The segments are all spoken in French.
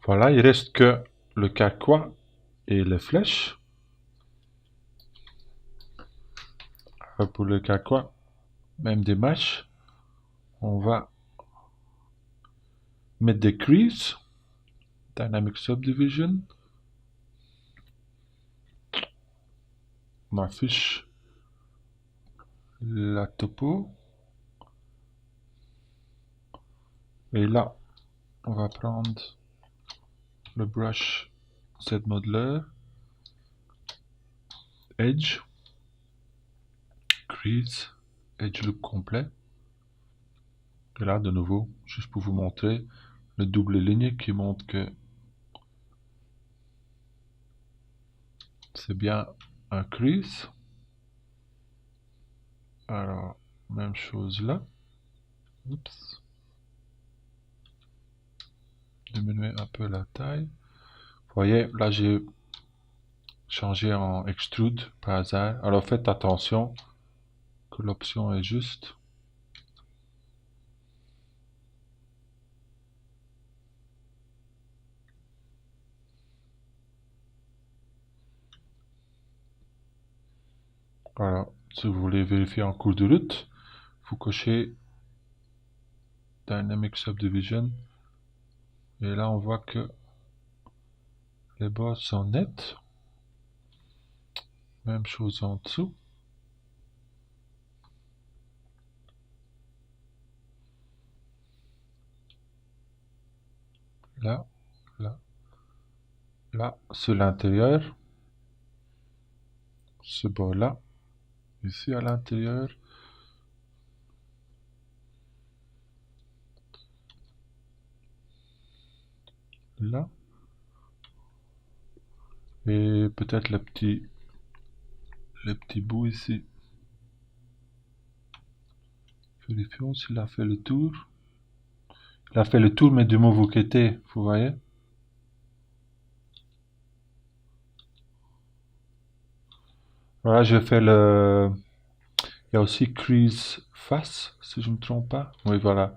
Voilà, il reste que le carquois et les flèches. Pour le carquois, même des matchs, on va mettre des creases, Dynamic Subdivision. On affiche la topo. Et là, on va prendre le brush Z-Modeler, Edge, Crease, Edge Loop complet. Et là, de nouveau, juste pour vous montrer le double ligne qui montre que c'est bien un crease. Alors, même chose là. Oups. Diminuer un peu la taille. Vous voyez, là j'ai changé en extrude par hasard. Alors faites attention que l'option est juste. Voilà, si vous voulez vérifier en cours de route, vous cochez Dynamic Subdivision. Et là on voit que les bords sont nets. Même chose en dessous. Là, là, là, c'est l'intérieur. Ce bord-là, ici à l'intérieur. Là. Et peut-être les petits bouts ici. Vérifions s'il a fait le tour. Il a fait le tour, mais du mauvais côté, vous voyez. Voilà, je fais le... Il y a aussi crease face, si je ne me trompe pas. Oui, voilà.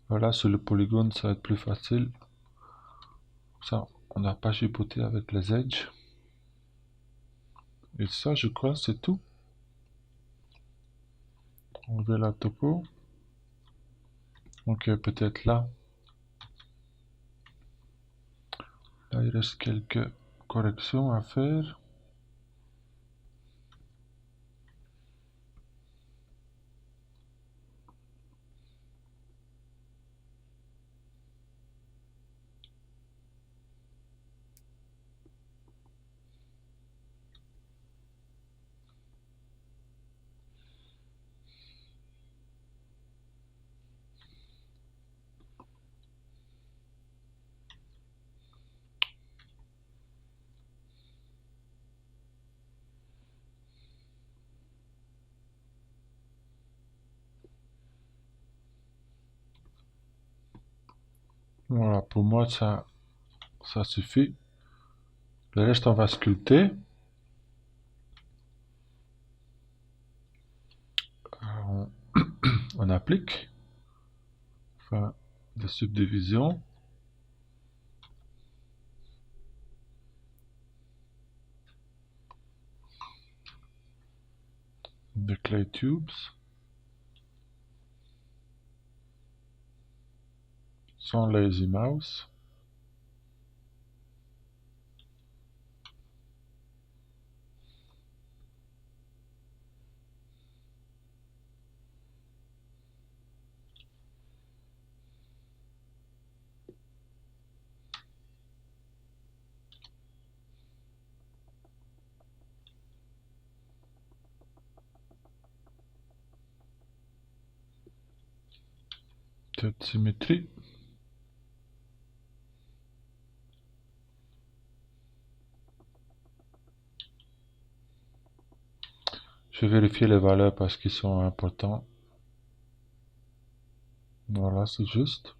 Voilà, sur le polygone, ça va être plus facile. Ça, on n'a pas chipoté avec les edges. Et ça, je crois, c'est tout. Enlever la topo. Ok, peut-être là. Là, il reste quelques corrections à faire. Voilà, pour moi, ça suffit. Le reste, on va sculpter. On, on applique. Enfin, de subdivision. De clay tubes. Sans lazy mouse. Cette symétrie. Je vais vérifier les valeurs parce qu'ils sont importants. Voilà, c'est juste.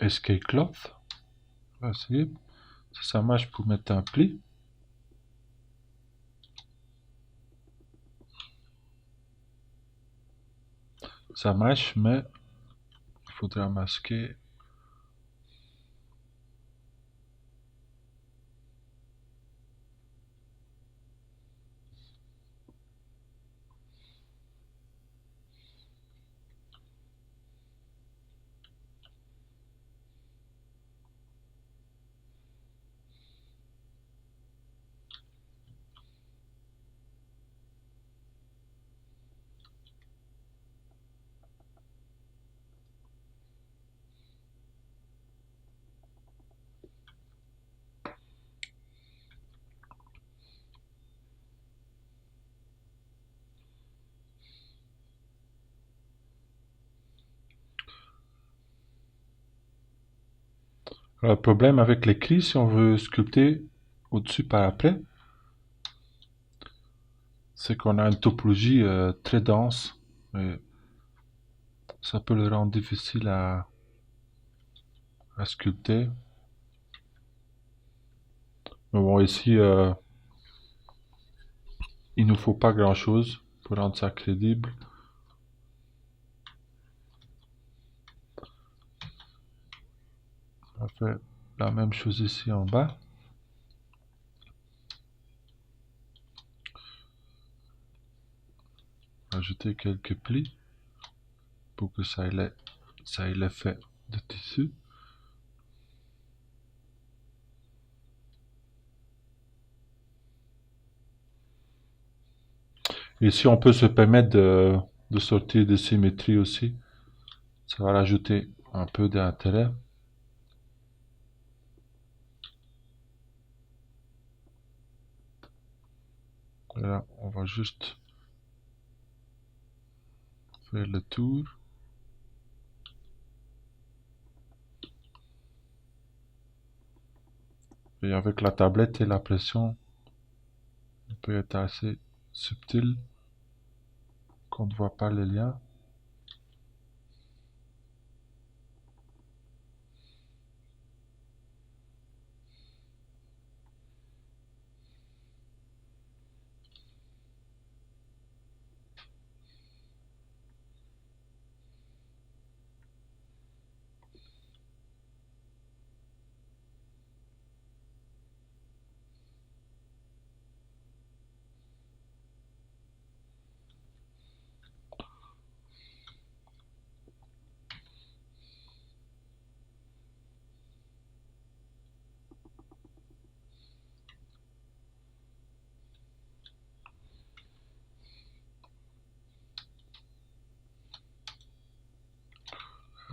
escape cloth. On va essayer. Si ça marche pour mettre un pli. Ça marche, mais il faudra masquer. Le problème avec l'écrit, si on veut sculpter au-dessus par après, c'est qu'on a une topologie très dense. Et ça peut le rendre difficile à sculpter. Mais bon, ici, il ne nous faut pas grand-chose pour rendre ça crédible. On va faire la même chose ici en bas. Ajouter quelques plis pour que ça ait l'effet de tissu. Ici, on peut se permettre de sortir des symétries aussi. Ça va rajouter un peu d'intérêt. Là, on va juste faire le tour. Et avec la tablette et la pression, on peut être assez subtil qu'on ne voit pas les liens.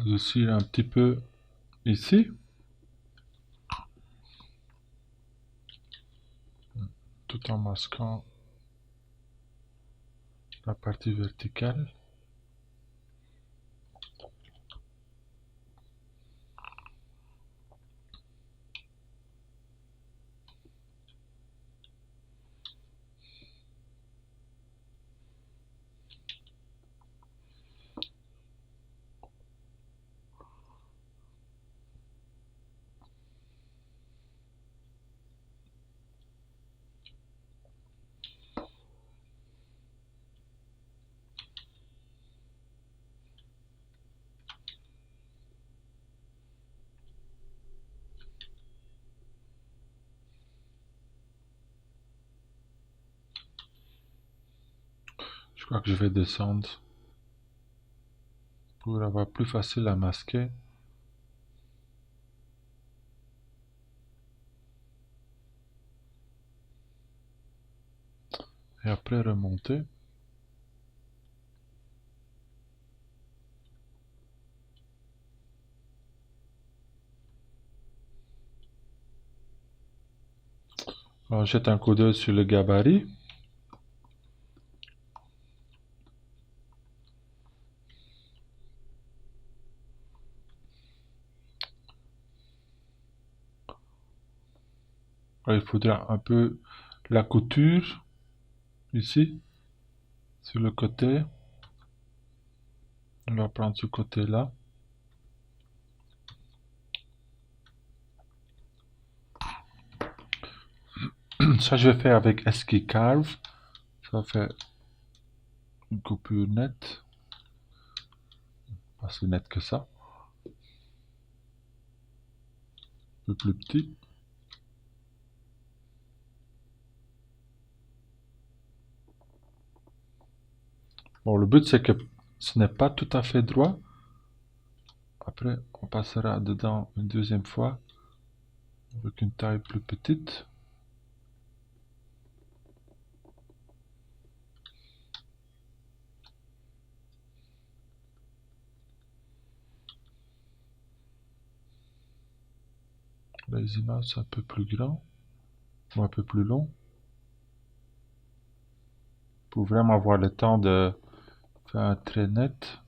Aussi un petit peu ici, tout en masquant la partie verticale. Je crois que je vais descendre pour avoir plus facile à masquer. Et après remonter. On jette un coup d'œil sur le gabarit. Il faudra un peu la couture ici, sur le côté. On va prendre ce côté-là. Ça, je vais faire avec Esky Carve. Ça va faire une coupure nette. Pas si nette que ça. Un peu plus petit. Bon, le but, c'est que ce n'est pas tout à fait droit. Après, on passera dedans une deuxième fois avec une taille plus petite. Les images sont un peu plus grands ou un peu plus longs pour vraiment avoir le temps de faire un trait net.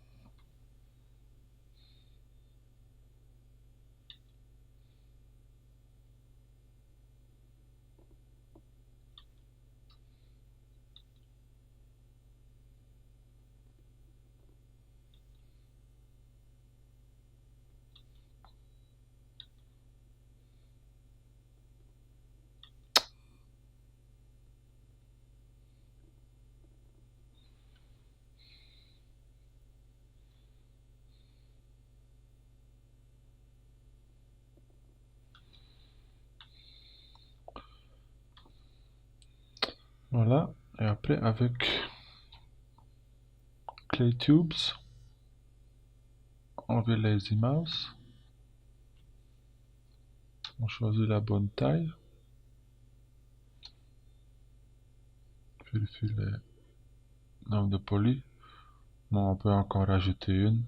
Voilà. Et après, avec Clay Tubes, enlever les images. On choisit la bonne taille. Vérifie les nombres de polis. Bon, on peut encore rajouter une.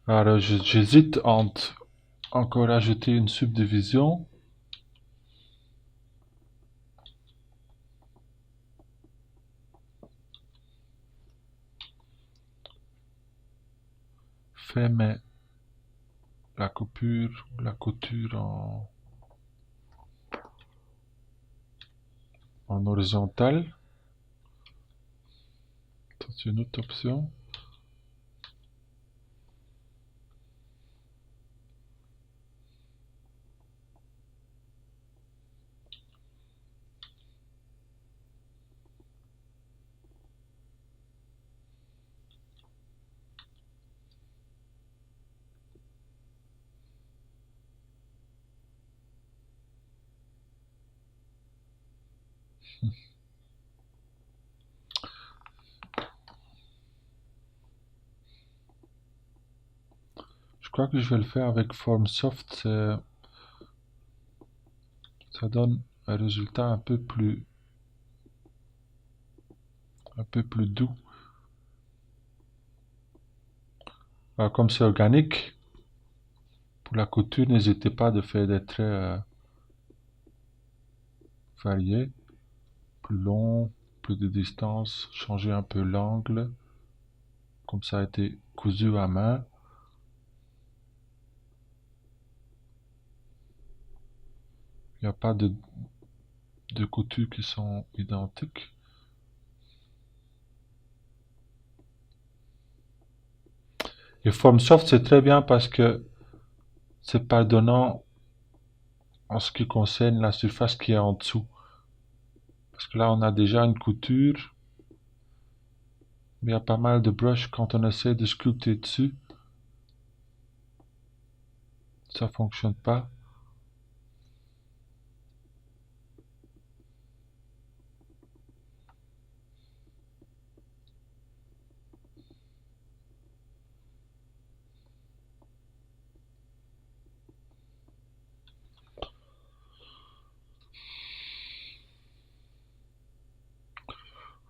Alors, j'hésite entre encore ajouter une subdivision. Fermer la coupure, la couture en horizontal. Ça, c'est une autre option. Je crois que je vais le faire avec FormSoft. Ça donne un résultat un peu plus doux. Alors, comme c'est organique, pour la couture, n'hésitez pas de faire des traits variés, plus longs, plus de distance, changer un peu l'angle, comme ça a été cousu à main. Il n'y a pas de coutures qui sont identiques. Et FormSoft, c'est très bien parce que c'est pardonnant en ce qui concerne la surface qui est en dessous. Parce que là, on a déjà une couture, mais il y a pas mal de brushes quand on essaie de sculpter dessus. Ça fonctionne pas.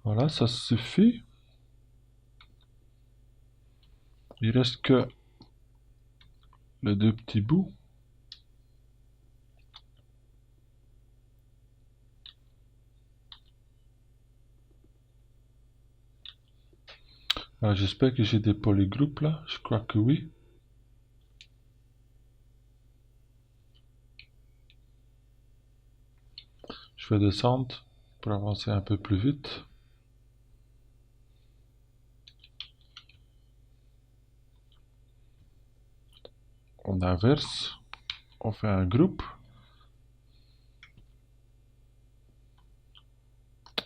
Voilà, ça suffit. Il reste que les deux petits bouts. Alors, j'espère que j'ai des polygroupes là. Je crois que oui. Je vais descendre pour avancer un peu plus vite. On inverse. On fait un groupe.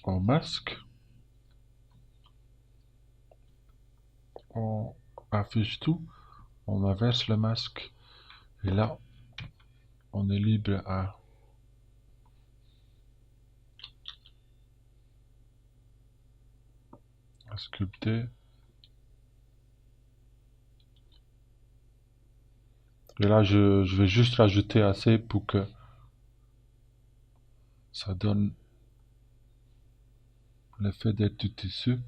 On masque. On affiche tout. On inverse le masque. Et là, on est libre à sculpter. Et là, je vais juste rajouter assez pour que ça donne l'effet d'être du tissu.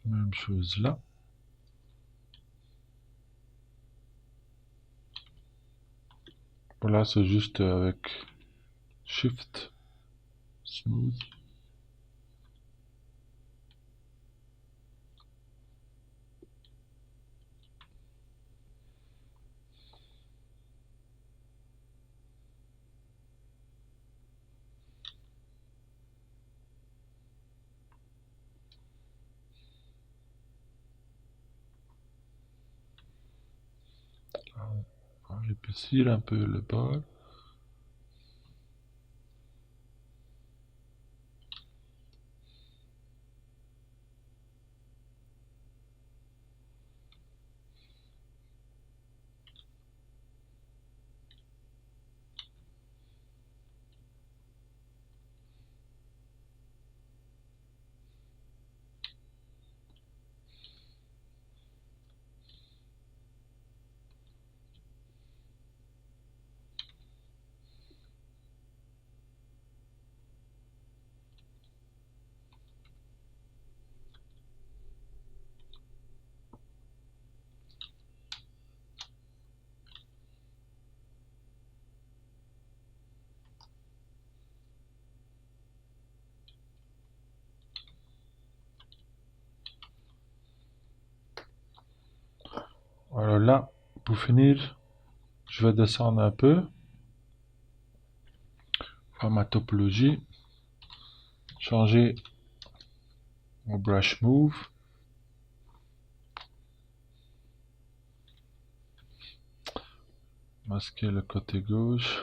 Même chose là. Voilà, c'est juste avec Shift, Smooth. On va épaissir un peu le bord. Alors là, pour finir, je vais descendre un peu, faire ma topologie, changer mon brush move, masquer le côté gauche.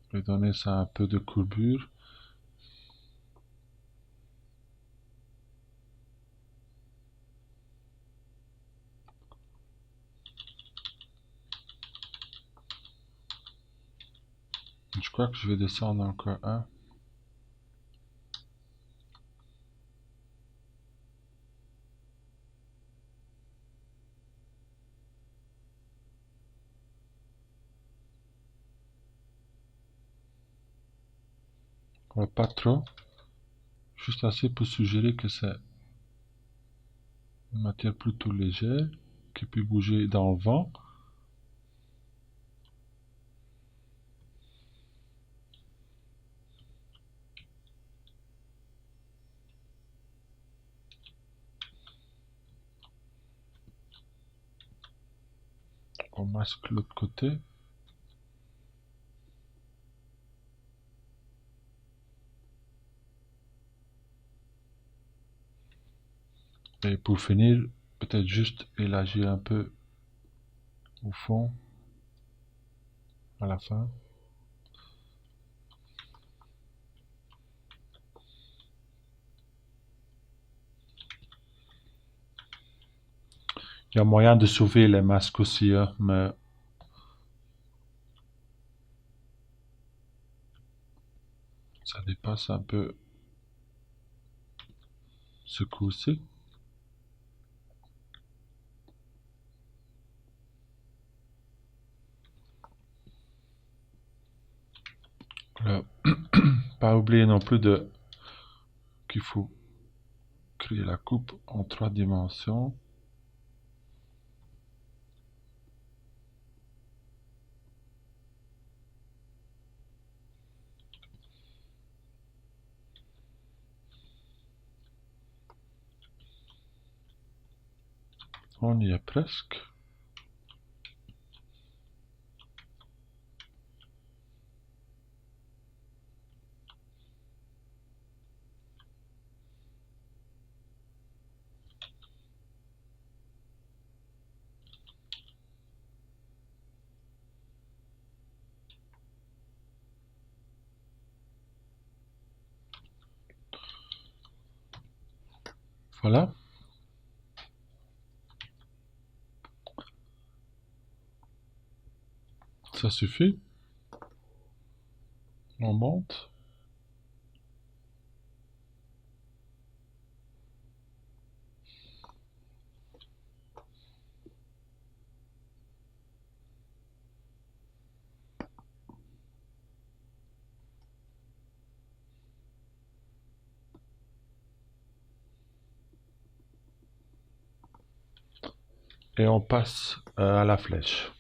Je vais donner ça un peu de courbure. Je crois que je vais descendre encore un. Ouais, pas trop. Juste assez pour suggérer que c'est une matière plutôt légère, qui peut bouger dans le vent. On masque l'autre côté. Et pour finir, peut-être juste élargir un peu au fond, à la fin. Il y a moyen de sauver les masques aussi, hein, mais ça dépasse un peu ce coup-ci. Voilà. Pas oublier non plus de qu'il faut créer la coupe en 3 dimensions. On y est presque. Voilà, ça suffit. On monte. Et on passe à la flèche.